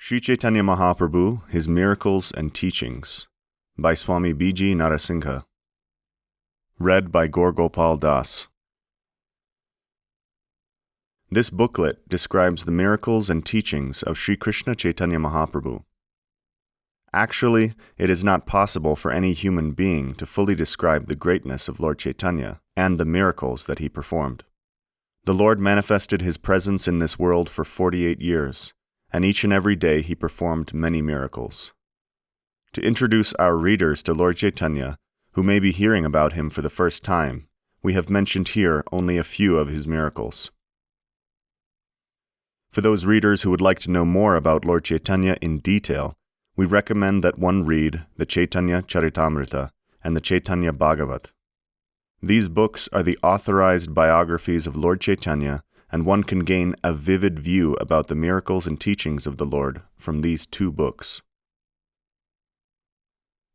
Sri Chaitanya Mahaprabhu, His Miracles and Teachings, by Swami B.G. Narasingha. Read by Gaur Gopal Das. This booklet describes the miracles and teachings of Sri Krishna Chaitanya Mahaprabhu. Actually, it is not possible for any human being to fully describe the greatness of Lord Chaitanya and the miracles that he performed. The Lord manifested his presence in this world for 48 years, and each and every day he performed many miracles. To introduce our readers to Lord Chaitanya, who may be hearing about him for the first time, we have mentioned here only a few of his miracles. For those readers who would like to know more about Lord Chaitanya in detail, we recommend that one read the Chaitanya Charitamrita and the Chaitanya Bhagavat. These books are the authorized biographies of Lord Chaitanya, and one can gain a vivid view about the miracles and teachings of the Lord from these two books.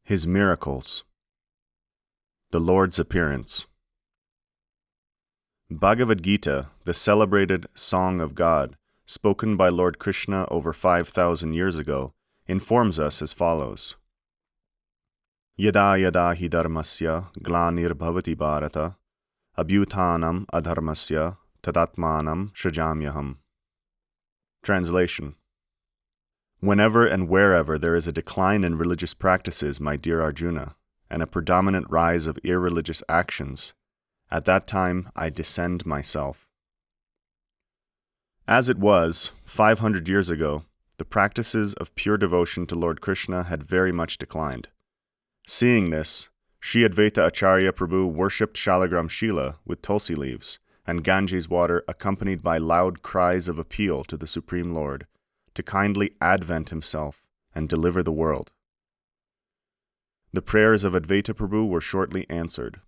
His Miracles. The Lord's Appearance. Bhagavad Gita, the celebrated Song of God, spoken by Lord Krishna over 5,000 years ago, informs us as follows. Yada yada hi dharmasya glanir bhavati bharata abhyutanam adharmasya tadatmanam shrajamyaham. Translation. Whenever and wherever there is a decline in religious practices, my dear Arjuna, and a predominant rise of irreligious actions, at that time I descend myself. As it was, 500 years ago, the practices of pure devotion to Lord Krishna had very much declined. Seeing this, Sri Advaita Acharya Prabhu worshipped Shalagram Shila with tulsi leaves and Ganges water accompanied by loud cries of appeal to the Supreme Lord to kindly advent himself and deliver the world. The prayers of Advaita Prabhu were shortly answered.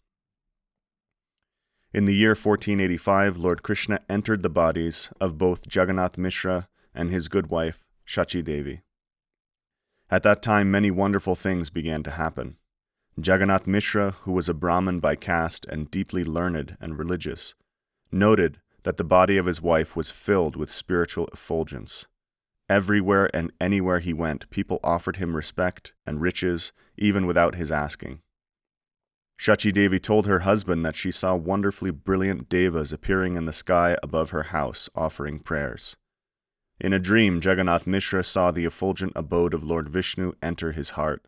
In the year 1485, Lord Krishna entered the bodies of both Jagannath Mishra and his good wife, Shachi Devi. At that time, many wonderful things began to happen. Jagannath Mishra, who was a Brahmin by caste and deeply learned and religious, noted that the body of his wife was filled with spiritual effulgence. Everywhere and anywhere he went, people offered him respect and riches, even without his asking. Shachi Devi told her husband that she saw wonderfully brilliant devas appearing in the sky above her house, offering prayers. In a dream, Jagannath Mishra saw the effulgent abode of Lord Vishnu enter his heart.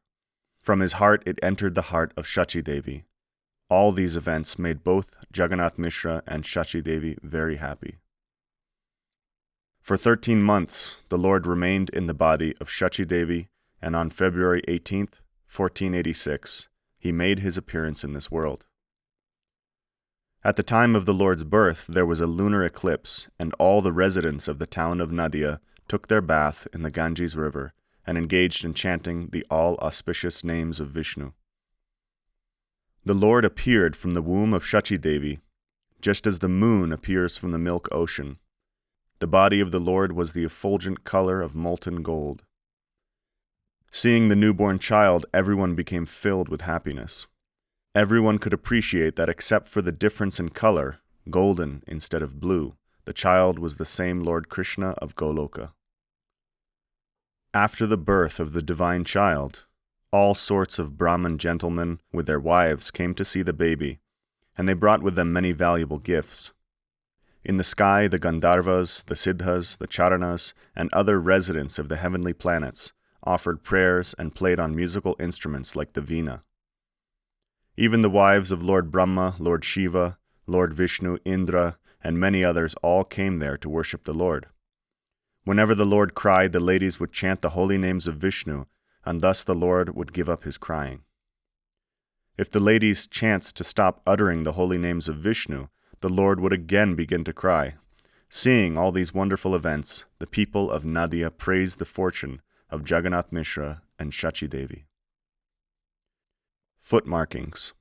From his heart it entered the heart of Shachi Devi. All these events made both Jagannath Mishra and Shachi Devi very happy. For 13 months, the Lord remained in the body of Shachi Devi, and on February 18th, 1486, he made his appearance in this world. At the time of the Lord's birth, there was a lunar eclipse, and all the residents of the town of Nadia took their bath in the Ganges River and engaged in chanting the all-auspicious names of Vishnu. The Lord appeared from the womb of Shachi Devi, just as the moon appears from the milk ocean. The body of the Lord was the effulgent color of molten gold. Seeing the newborn child, everyone became filled with happiness. Everyone could appreciate that except for the difference in color, golden instead of blue, the child was the same Lord Krishna of Goloka. After the birth of the divine child, all sorts of Brahmin gentlemen with their wives came to see the baby, and they brought with them many valuable gifts. In the sky, the Gandharvas, the Siddhas, the Charanas, and other residents of the heavenly planets offered prayers and played on musical instruments like the veena. Even the wives of Lord Brahma, Lord Shiva, Lord Vishnu, Indra, and many others all came there to worship the Lord. Whenever the Lord cried, the ladies would chant the holy names of Vishnu, and thus the Lord would give up his crying. If the ladies chanced to stop uttering the holy names of Vishnu, the Lord would again begin to cry. Seeing all these wonderful events, the people of Nadia praised the fortune of Jagannath Mishra and Shachi Devi. Foot markings.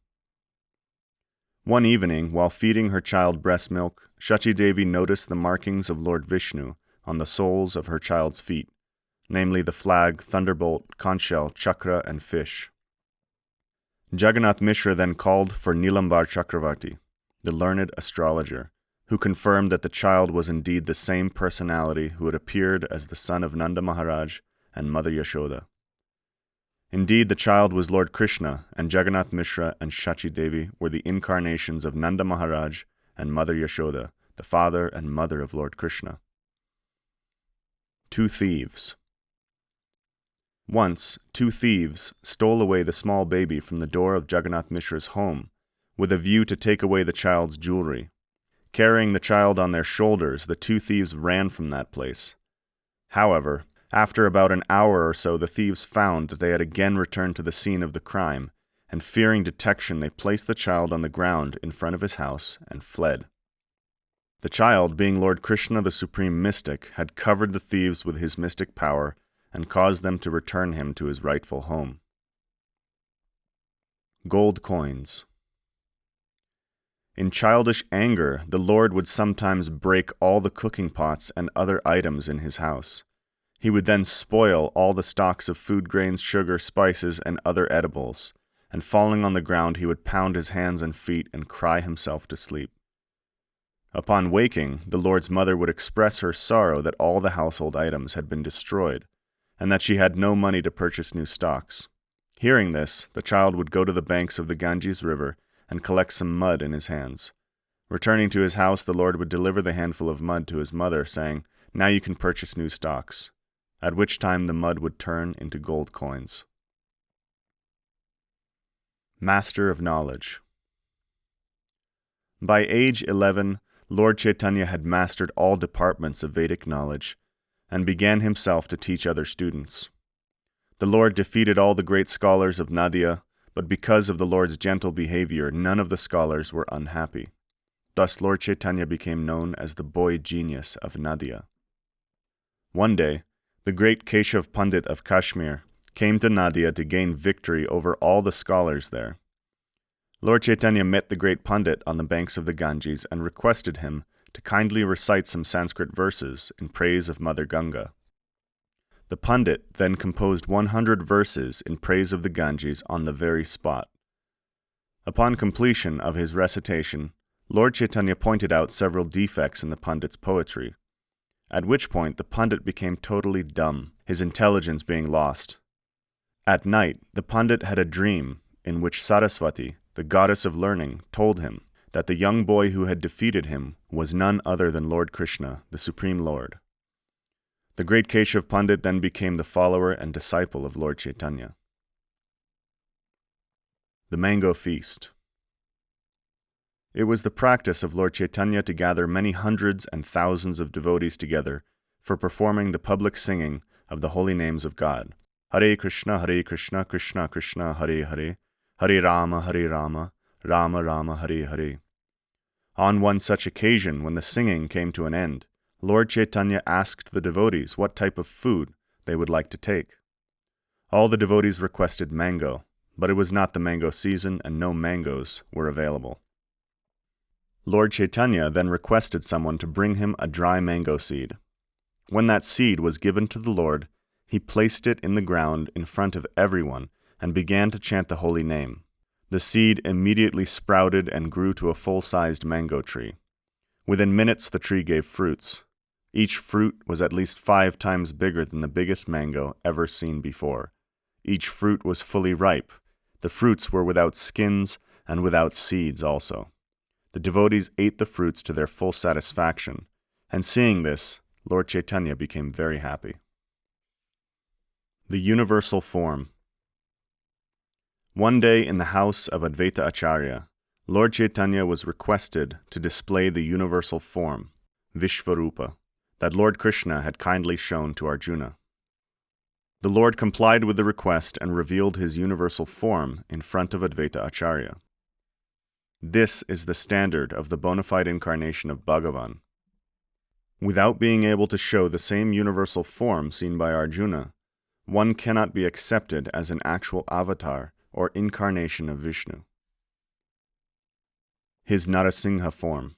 One evening, while feeding her child breast milk, Shachi Devi noticed the markings of Lord Vishnu on the soles of her child's feet, namely the flag, thunderbolt, conch shell, chakra, and fish. Jagannath Mishra then called for Nilambar Chakravarti, the learned astrologer, who confirmed that the child was indeed the same personality who had appeared as the son of Nanda Maharaj and Mother Yashoda. Indeed, the child was Lord Krishna, and Jagannath Mishra and Shachi Devi were the incarnations of Nanda Maharaj and Mother Yashoda, the father and mother of Lord Krishna. 2 thieves. Once, 2 thieves stole away the small baby from the door of Jagannath Mishra's home, with a view to take away the child's jewelry. Carrying the child on their shoulders, the 2 thieves ran from that place. However, after about an hour or so, the thieves found that they had again returned to the scene of the crime, and fearing detection, they placed the child on the ground in front of his house and fled. The child, being Lord Krishna the Supreme Mystic, had covered the thieves with his mystic power and caused them to return him to his rightful home. Gold coins. In childish anger, the Lord would sometimes break all the cooking pots and other items in his house. He would then spoil all the stocks of food grains, sugar, spices, and other edibles, and falling on the ground he would pound his hands and feet and cry himself to sleep. Upon waking, the Lord's mother would express her sorrow that all the household items had been destroyed, and that she had no money to purchase new stocks. Hearing this, the child would go to the banks of the Ganges River and collect some mud in his hands. Returning to his house, the Lord would deliver the handful of mud to his mother, saying, "Now you can purchase new stocks," at which time the mud would turn into gold coins. Master of Knowledge. By age 11, Lord Chaitanya had mastered all departments of Vedic knowledge, and began himself to teach other students. The Lord defeated all the great scholars of Nadia, but because of the Lord's gentle behavior, none of the scholars were unhappy. Thus Lord Chaitanya became known as the boy genius of Nadia. One day, the great Keshav Pandit of Kashmir came to Nadia to gain victory over all the scholars there. Lord Chaitanya met the great Pandit on the banks of the Ganges and requested him to kindly recite some Sanskrit verses in praise of Mother Ganga. The Pandit then composed 100 verses in praise of the Ganges on the very spot. Upon completion of his recitation, Lord Chaitanya pointed out several defects in the Pandit's poetry, at which point the Pandit became totally dumb, his intelligence being lost. At night, the Pandit had a dream in which Saraswati, the goddess of learning, told him that the young boy who had defeated him was none other than Lord Krishna, the Supreme Lord. The great Keshav Pandit then became the follower and disciple of Lord Chaitanya. The Mango Feast. It was the practice of Lord Chaitanya to gather many hundreds and thousands of devotees together for performing the public singing of the holy names of God. Hare Krishna, Krishna Krishna, Hare Hare, Hare Rama, Rama Rama, Hare Hare. On one such occasion, when the singing came to an end, Lord Chaitanya asked the devotees what type of food they would like to take. All the devotees requested mango, but it was not the mango season and no mangoes were available. Lord Chaitanya then requested someone to bring him a dry mango seed. When that seed was given to the Lord, he placed it in the ground in front of everyone and began to chant the holy name. The seed immediately sprouted and grew to a full-sized mango tree. Within minutes, the tree gave fruits. Each fruit was at least 5 times bigger than the biggest mango ever seen before. Each fruit was fully ripe. The fruits were without skins and without seeds also. The devotees ate the fruits to their full satisfaction, and seeing this, Lord Chaitanya became very happy. The Universal Form. One day in the house of Advaita Acharya, Lord Chaitanya was requested to display the universal form, Vishvarupa, that Lord Krishna had kindly shown to Arjuna. The Lord complied with the request and revealed his universal form in front of Advaita Acharya. This is the standard of the bona fide incarnation of Bhagavan. Without being able to show the same universal form seen by Arjuna, one cannot be accepted as an actual avatar or incarnation of Vishnu. His Narasingha Form.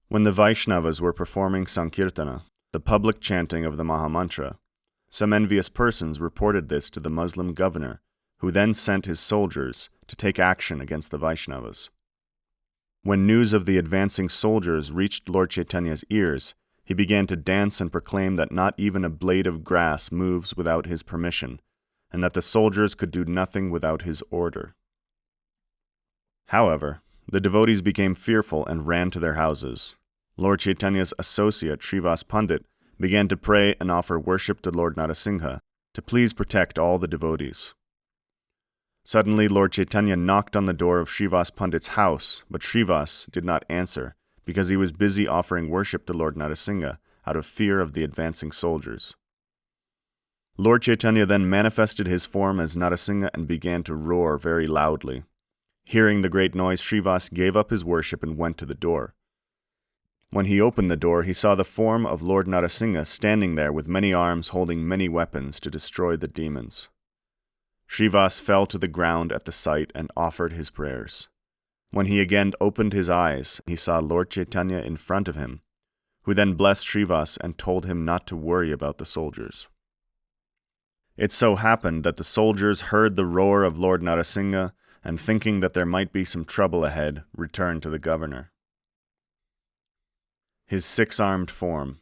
When the Vaishnavas were performing Sankirtana, the public chanting of the maha-mantra, some envious persons reported this to the Muslim governor, who then sent his soldiers to take action against the Vaishnavas. When news of the advancing soldiers reached Lord Chaitanya's ears, he began to dance and proclaim that not even a blade of grass moves without his permission, and that the soldiers could do nothing without his order. However, the devotees became fearful and ran to their houses. Lord Chaitanya's associate, Srivas Pandit, began to pray and offer worship to Lord Narasingha to please protect all the devotees. Suddenly, Lord Chaitanya knocked on the door of Srivas Pandit's house, but Srivas did not answer because he was busy offering worship to Lord Narasingha out of fear of the advancing soldiers. Lord Chaitanya then manifested his form as Narasingha and began to roar very loudly. Hearing the great noise, Srivas gave up his worship and went to the door. When he opened the door, he saw the form of Lord Narasingha standing there with many arms holding many weapons to destroy the demons. Srivas fell to the ground at the sight and offered his prayers. When he again opened his eyes, he saw Lord Chaitanya in front of him, who then blessed Srivas and told him not to worry about the soldiers. It so happened that the soldiers heard the roar of Lord Narasingha and, thinking that there might be some trouble ahead, returned to the governor. His Six-Armed Form.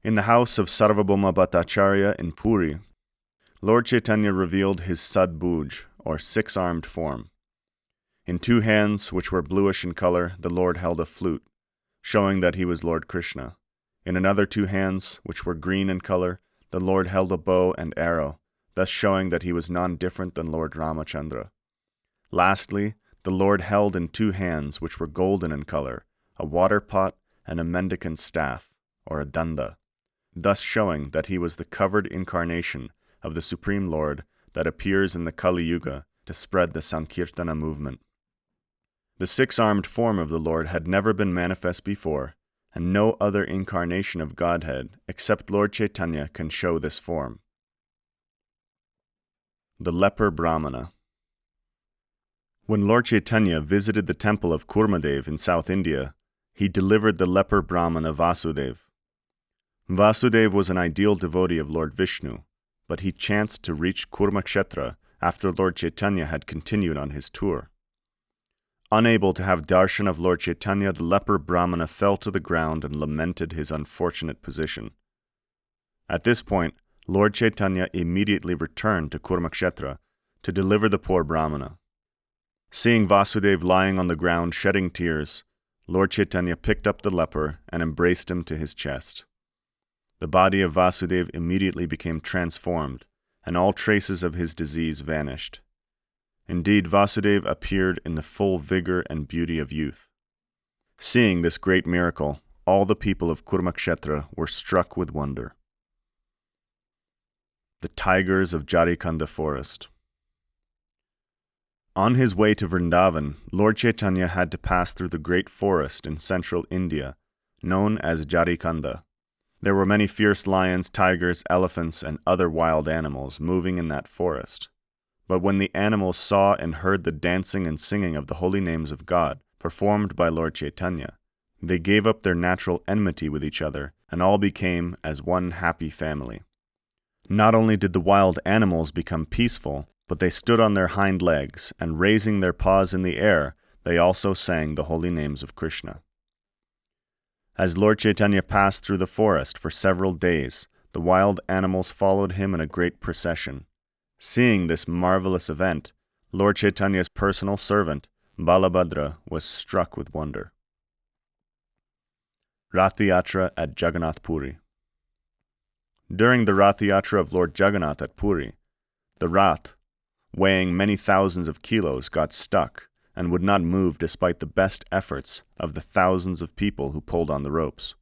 In the house of Sarvabhauma Bhattacharya in Puri, Lord Chaitanya revealed his Sadbhuj, or six-armed form. In two hands, which were bluish in color, the Lord held a flute, showing that he was Lord Krishna. In another two hands, which were green in color, the Lord held a bow and arrow, thus showing that he was none different than Lord Ramachandra. Lastly, the Lord held in two hands, which were golden in color, a water pot and a mendicant's staff, or a danda, thus showing that he was the covered incarnation of the Supreme Lord that appears in the Kali Yuga to spread the Sankirtana movement. The six-armed form of the Lord had never been manifest before, and no other incarnation of Godhead except Lord Chaitanya can show this form. The Leper Brahmina. When Lord Chaitanya visited the temple of Kurmadev in South India, he delivered the leper Brahmana Vasudev. Vasudev was an ideal devotee of Lord Vishnu, but he chanced to reach Kurmakshetra after Lord Chaitanya had continued on his tour. Unable to have darshan of Lord Chaitanya, the leper Brahmana fell to the ground and lamented his unfortunate position. At this point, Lord Chaitanya immediately returned to Kurmakshetra to deliver the poor Brahmana. Seeing Vasudev lying on the ground shedding tears, Lord Chaitanya picked up the leper and embraced him to his chest. The body of Vasudev immediately became transformed, and all traces of his disease vanished. Indeed, Vasudev appeared in the full vigor and beauty of youth. Seeing this great miracle, all the people of Kurmakshetra were struck with wonder. The Tigers of Jaikanda Forest. On his way to Vrindavan, Lord Chaitanya had to pass through the great forest in central India, known as Jaikanda. There were many fierce lions, tigers, elephants, and other wild animals moving in that forest. But when the animals saw and heard the dancing and singing of the holy names of God performed by Lord Chaitanya, they gave up their natural enmity with each other, and all became as one happy family. Not only did the wild animals become peaceful, but they stood on their hind legs, and raising their paws in the air, they also sang the holy names of Krishna. As Lord Chaitanya passed through the forest for several days, the wild animals followed him in a great procession. Seeing this marvelous event, Lord Chaitanya's personal servant, Balabhadra, was struck with wonder. Rath Yatra at Jagannath Puri. During the Rath Yatra of Lord Jagannath at Puri, the Rath, weighing many thousands of kilos, got stuck and would not move despite the best efforts of the thousands of people who pulled on the ropes.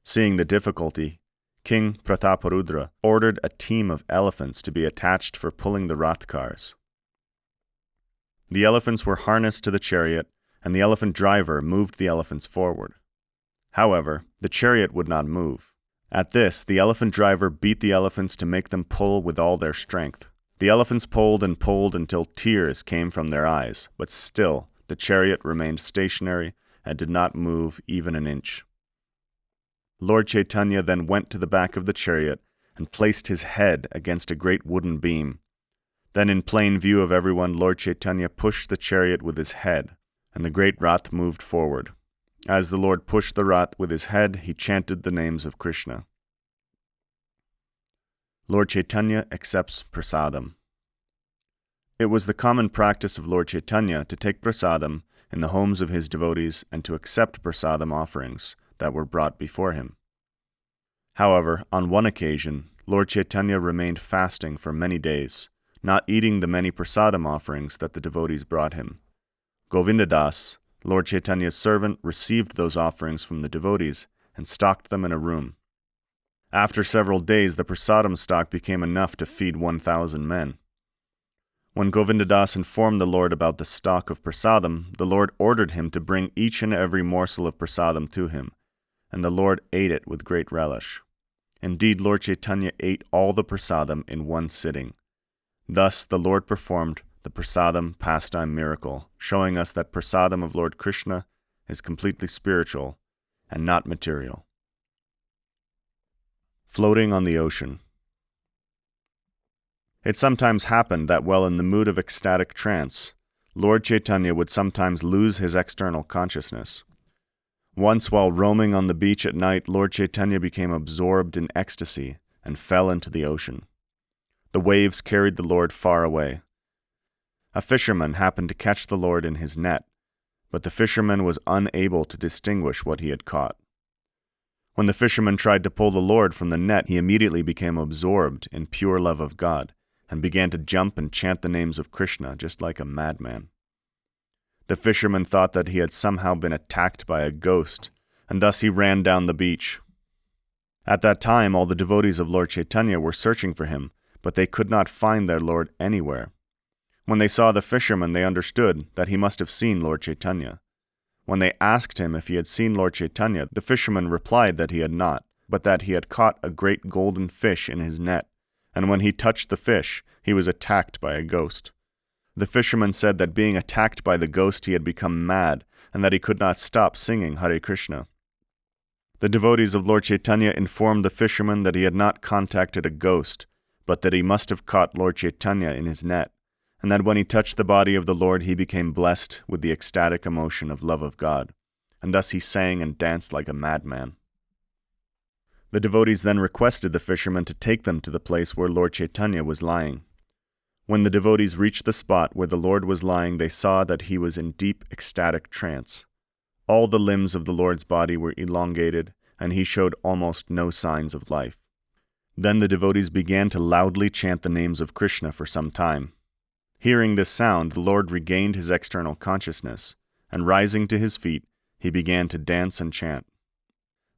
Seeing the difficulty, King Prataparudra ordered a team of elephants to be attached for pulling the Rath cars. The elephants were harnessed to the chariot, and the elephant driver moved the elephants forward. However, the chariot would not move. At this, the elephant driver beat the elephants to make them pull with all their strength. The elephants pulled and pulled until tears came from their eyes, but still the chariot remained stationary and did not move even an inch. Lord Chaitanya then went to the back of the chariot and placed his head against a great wooden beam. Then in plain view of everyone, Lord Chaitanya pushed the chariot with his head, and the great Rath moved forward. As the Lord pushed the Rath with his head, he chanted the names of Krishna. Lord Chaitanya accepts prasadam. It was the common practice of Lord Chaitanya to take prasadam in the homes of his devotees and to accept prasadam offerings that were brought before him. However, on one occasion, Lord Chaitanya remained fasting for many days, not eating the many prasadam offerings that the devotees brought him. Govindadas, Lord Chaitanya's servant, received those offerings from the devotees and stocked them in a room. After several days, the prasadam stock became enough to feed 1,000 men. When Govindadas informed the Lord about the stock of prasadam, the Lord ordered him to bring each and every morsel of prasadam to him, and the Lord ate it with great relish. Indeed, Lord Chaitanya ate all the prasadam in one sitting. Thus, the Lord performed the prasadam pastime miracle, showing us that prasadam of Lord Krishna is completely spiritual and not material. Floating on the ocean. It sometimes happened that while in the mood of ecstatic trance, Lord Chaitanya would sometimes lose his external consciousness. Once while roaming on the beach at night, Lord Chaitanya became absorbed in ecstasy and fell into the ocean. The waves carried the Lord far away. A fisherman happened to catch the Lord in his net, but the fisherman was unable to distinguish what he had caught. When the fisherman tried to pull the Lord from the net, he immediately became absorbed in pure love of God and began to jump and chant the names of Krishna just like a madman. The fisherman thought that he had somehow been attacked by a ghost, and thus he ran down the beach. At that time, all the devotees of Lord Chaitanya were searching for him, but they could not find their Lord anywhere. When they saw the fisherman, they understood that he must have seen Lord Chaitanya. When they asked him if he had seen Lord Chaitanya, the fisherman replied that he had not, but that he had caught a great golden fish in his net, and when he touched the fish, he was attacked by a ghost. The fisherman said that being attacked by the ghost he had become mad, and that he could not stop singing Hare Krishna. The devotees of Lord Chaitanya informed the fisherman that he had not contacted a ghost, but that he must have caught Lord Chaitanya in his net, and that when he touched the body of the Lord he became blessed with the ecstatic emotion of love of God, and thus he sang and danced like a madman. The devotees then requested the fisherman to take them to the place where Lord Chaitanya was lying. When the devotees reached the spot where the Lord was lying, they saw that he was in deep ecstatic trance. All the limbs of the Lord's body were elongated, and he showed almost no signs of life. Then the devotees began to loudly chant the names of Krishna for some time. Hearing this sound, the Lord regained his external consciousness, and rising to his feet, he began to dance and chant.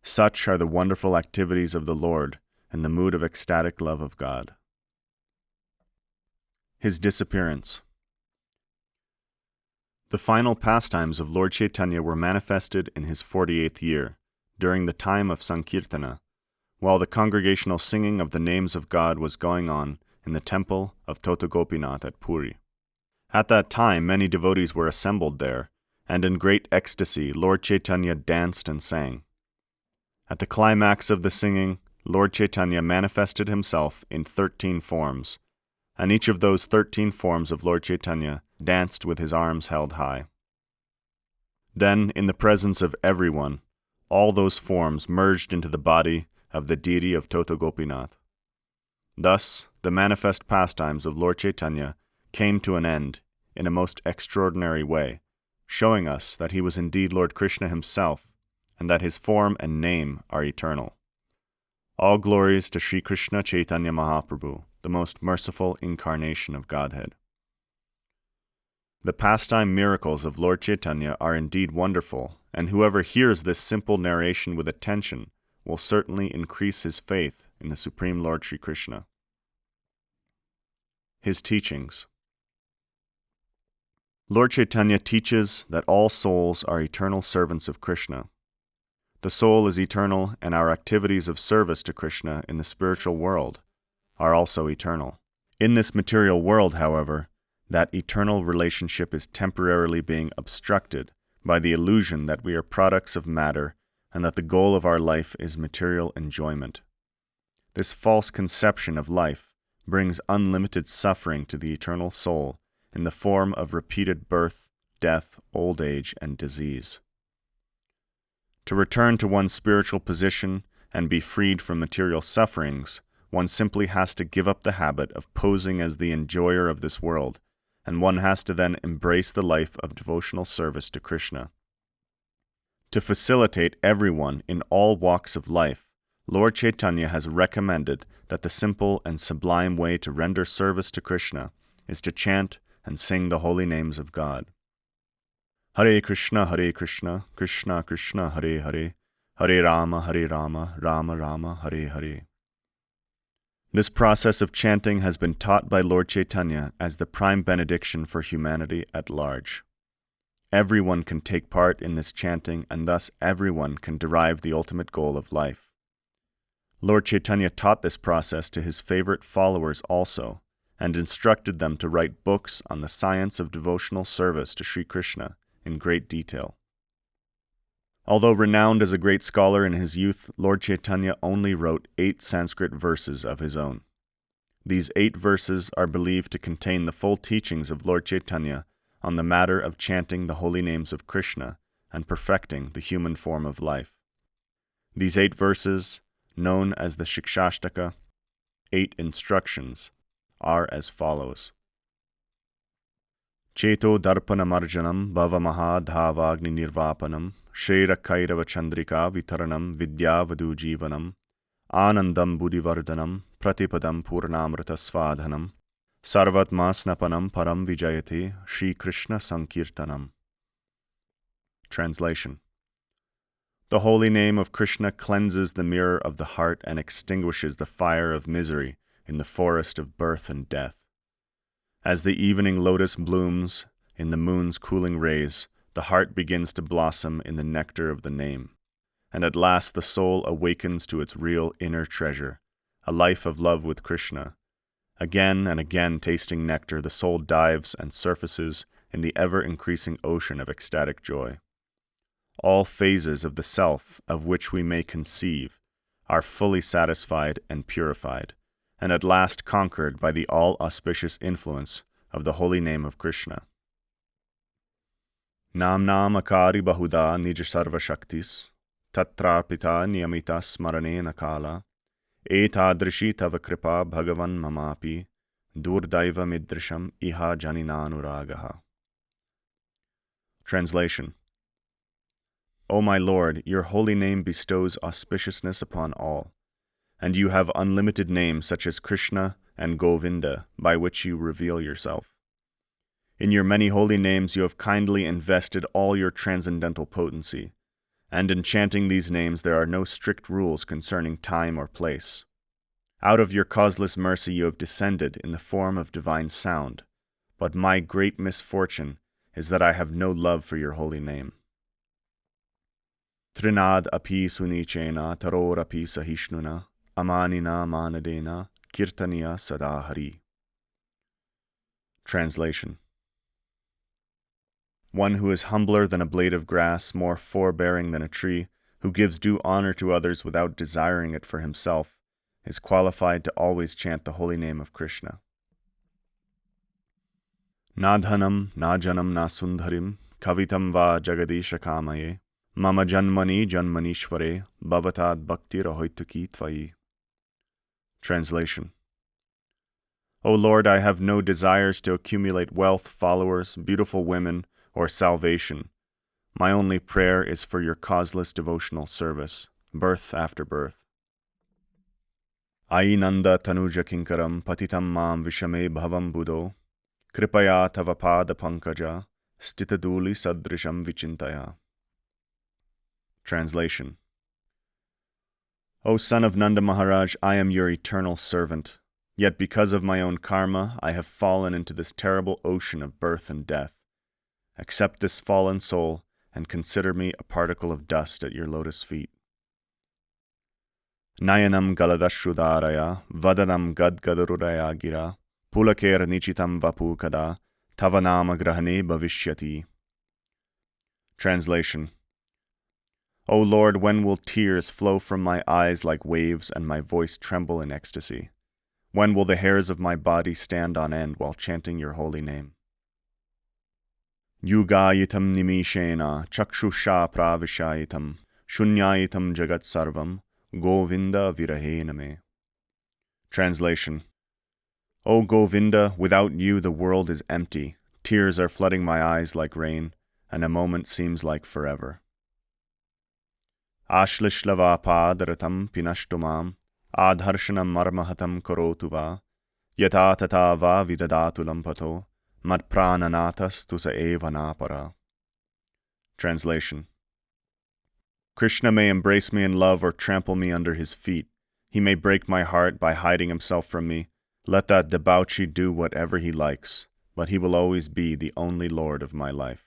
Such are the wonderful activities of the Lord in the mood of ecstatic love of God. His disappearance. The final pastimes of Lord Chaitanya were manifested in his 48th year, during the time of Sankirtana, while the congregational singing of the names of God was going on in the temple of Tota Gopinath at Puri. At that time, many devotees were assembled there, and in great ecstasy, Lord Chaitanya danced and sang. At the climax of the singing, Lord Chaitanya manifested himself in 13 forms, and each of those 13 forms of Lord Chaitanya danced with his arms held high. Then, in the presence of everyone, all those forms merged into the body of the deity of Tota Gopinath. Thus, the manifest pastimes of Lord Chaitanya came to an end in a most extraordinary way, showing us that he was indeed Lord Krishna himself, and that his form and name are eternal. All glories to Sri Krishna Chaitanya Mahaprabhu, the most merciful incarnation of Godhead. The pastime miracles of Lord Chaitanya are indeed wonderful, and whoever hears this simple narration with attention will certainly increase his faith in the Supreme Lord Sri Krishna. His teachings. Lord Chaitanya teaches that all souls are eternal servants of Krishna. The soul is eternal, and our activities of service to Krishna in the spiritual world are also eternal. In this material world, however, that eternal relationship is temporarily being obstructed by the illusion that we are products of matter and that the goal of our life is material enjoyment. This false conception of life brings unlimited suffering to the eternal soul in the form of repeated birth, death, old age, and disease. To return to one's spiritual position and be freed from material sufferings, one simply has to give up the habit of posing as the enjoyer of this world, and one has to then embrace the life of devotional service to Krishna. To facilitate everyone in all walks of life, Lord Chaitanya has recommended that the simple and sublime way to render service to Krishna is to chant and sing the holy names of God. Hare Krishna, Krishna Krishna, Hare Hare, Hare Rama, Rama Rama, Hare Hare. This process of chanting has been taught by Lord Chaitanya as the prime benediction for humanity at large. Everyone can take part in this chanting, and thus everyone can derive the ultimate goal of life. Lord Chaitanya taught this process to his favorite followers also, and instructed them to write books on the science of devotional service to Sri Krishna in great detail. Although renowned as a great scholar in his youth, Lord Chaitanya only wrote 8 Sanskrit verses of his own. These 8 verses are believed to contain the full teachings of Lord Chaitanya on the matter of chanting the holy names of Krishna and perfecting the human form of life. These 8 verses, known as the Sikshastaka, 8 instructions, are as follows. Cheto darpanamarjanam bhava mahadhavagni nirvapanam Shera Kairava Chandrika Vitaranam Vidyavadu Jivanam Anandam Buddhivardhanam Pratipadam Purnamrita Svadhanam Sarvatma Snapanam Param Vijayati Sri Krishna Sankirtanam. Translation. The holy name of Krishna cleanses the mirror of the heart and extinguishes the fire of misery in the forest of birth and death. As the evening lotus blooms in the moon's cooling rays, the heart begins to blossom in the nectar of the name, and at last the soul awakens to its real inner treasure, a life of love with Krishna. Again and again tasting nectar, the soul dives and surfaces in the ever-increasing ocean of ecstatic joy. All phases of the self of which we may conceive are fully satisfied and purified, and at last conquered by the all-auspicious influence of the holy name of Krishna. Namnam akari bahuda nija sarva shaktis, tatrapita niyamita smarane nakala, etadrishi tava kripa bhagavan mamapi, durdaiva midrisham iha janinanuragaha. Translation. O my Lord, your holy name bestows auspiciousness upon all, and you have unlimited names such as Krishna and Govinda by which you reveal yourself. In your many holy names you have kindly invested all your transcendental potency, and in chanting these names there are no strict rules concerning time or place. Out of your causeless mercy you have descended in the form of divine sound, but my great misfortune is that I have no love for your holy name. Trinad api sunichena taror api sahishnuna, amanina manadena, kirtaniya sadahari. Translation. One who is humbler than a blade of grass, more forbearing than a tree, who gives due honor to others without desiring it for himself, is qualified to always chant the holy name of Krishna. Nadhanam najanam nasundharim kavitam va jagadisha kamaye mama janmani janmanishvare bhavatad bhakti rahoituki tvayi. Translation. O Lord, I have no desires to accumulate wealth, followers, beautiful women, or salvation. My only prayer is for your causeless devotional service, birth after birth. Ainanda tanuja kinkaram patitam mam vishame bhavam buddho, kripaya tavapada pankaja, stitaduli sadrisham vichintaya. Translation. O son of Nanda Maharaj, I am your eternal servant, yet because of my own karma, I have fallen into this terrible ocean of birth and death. Accept this fallen soul and consider me a particle of dust at your lotus feet. Nayanam galadashrudaraya, vadanam gadgadarudaya gira, pulakera nichitam vapu kada, tavanama grahane bhavishyati. Translation. O Lord, when will tears flow from my eyes like waves and my voice tremble in ecstasy? When will the hairs of my body stand on end while chanting your holy name? Yugayitam nimishena chakshusha pravishayitam shunyayitam jagat sarvam Govinda virahena me. Translation. O Govinda, without you the world is empty. Tears are flooding my eyes like rain, and a moment seems like forever. Ashlishlava padaratam pinashtumam adharshanam marmahatam korotuva yata tata va vidadatu lampato madprananatas tusa eva napara. Translation. Krishna may embrace me in love or trample me under his feet. He may break my heart by hiding himself from me. Let that debauchee do whatever he likes, but he will always be the only Lord of my life.